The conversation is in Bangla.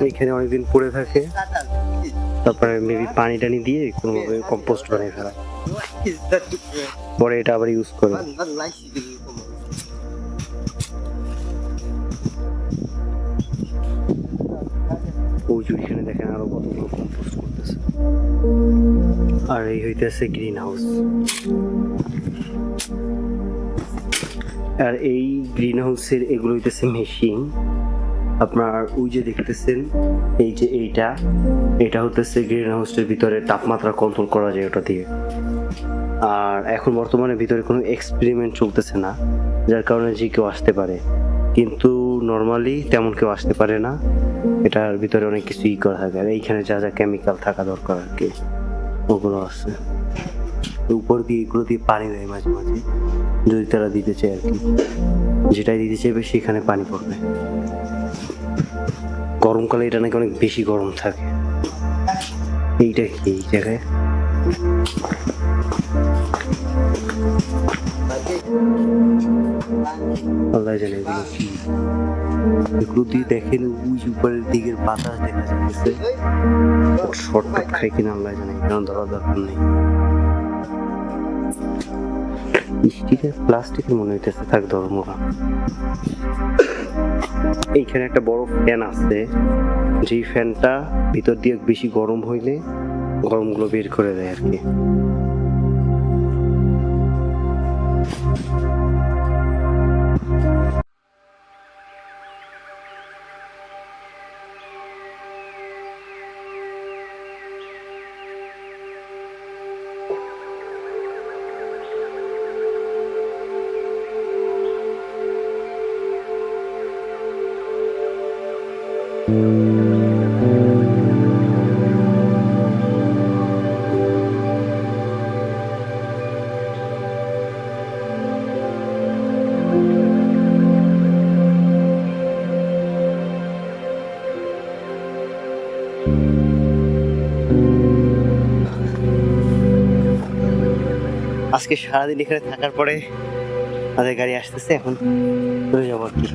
এইখানে অনেকদিন পড়ে থাকে, তারপরে মেবি পানি টানি দিয়ে কোনোভাবে কম্পোস্ট বানিয়ে ফেলা, পরে এটা আবার ইউজ করে। প্রচুর এখানে দেখেন আরো কতগুলো কম্পোস্ট করতেছে। আর এই হইতেছে গ্রিন হাউস। আর এই গ্রিন হাউসের এগুলো হইতেছে মেশিন। আপনার ওই যে দেখতেছেন এই যে এটা হতেছে গ্রিন হাউসের ভিতরে তাপমাত্রা কন্ট্রোল করা যায় ওটা দিয়ে। আর এখন বর্তমানে ভিতরে কোনো এক্সপেরিমেন্ট চলতেছে না, যার কারণে যে কেউ আসতে পারে, কিন্তু নর্মালি তেমন কেউ আসতে পারে না। এটার ভিতরে অনেক কিছু করা থাকে, আর এইখানে যা যা কেমিক্যাল থাকা দরকার আর কি ওগুলো আছে। উপর দিয়ে এগুলো দিয়ে পানি দেয় মাঝে মাঝে, যদি তারা দিতে চায় আর কি, যেটাই দিতে চাইবে সেখানে পানি পড়বে। গরমকালে এটা নাকি অনেক বেশি গরম থাকে। এইটা কি এই জায়গায় আল্লাহ জানে এগুলো কি। এগুলো দিয়ে দেখেন ওই উপরের দিকের বাতাস দেখা যাচ্ছে, শর্টকাট খাই কিনা আল্লাহ জানে, কারণ ধরার দরকার নেই। স্টিলের প্লাস্টিকের মনে হইতেছে, থাক ধর্মরা। এইখানে একটা বড় ফ্যান আছে, যেই ফ্যানটা ভিতর দিয়ে বেশি গরম হইলে গরমগুলো বের করে দেয় আর কি। আজকে সারাদিন এখানে থাকার পরে আমাদের গাড়ি আসতেছে, এখন চলে যাবো আর কি।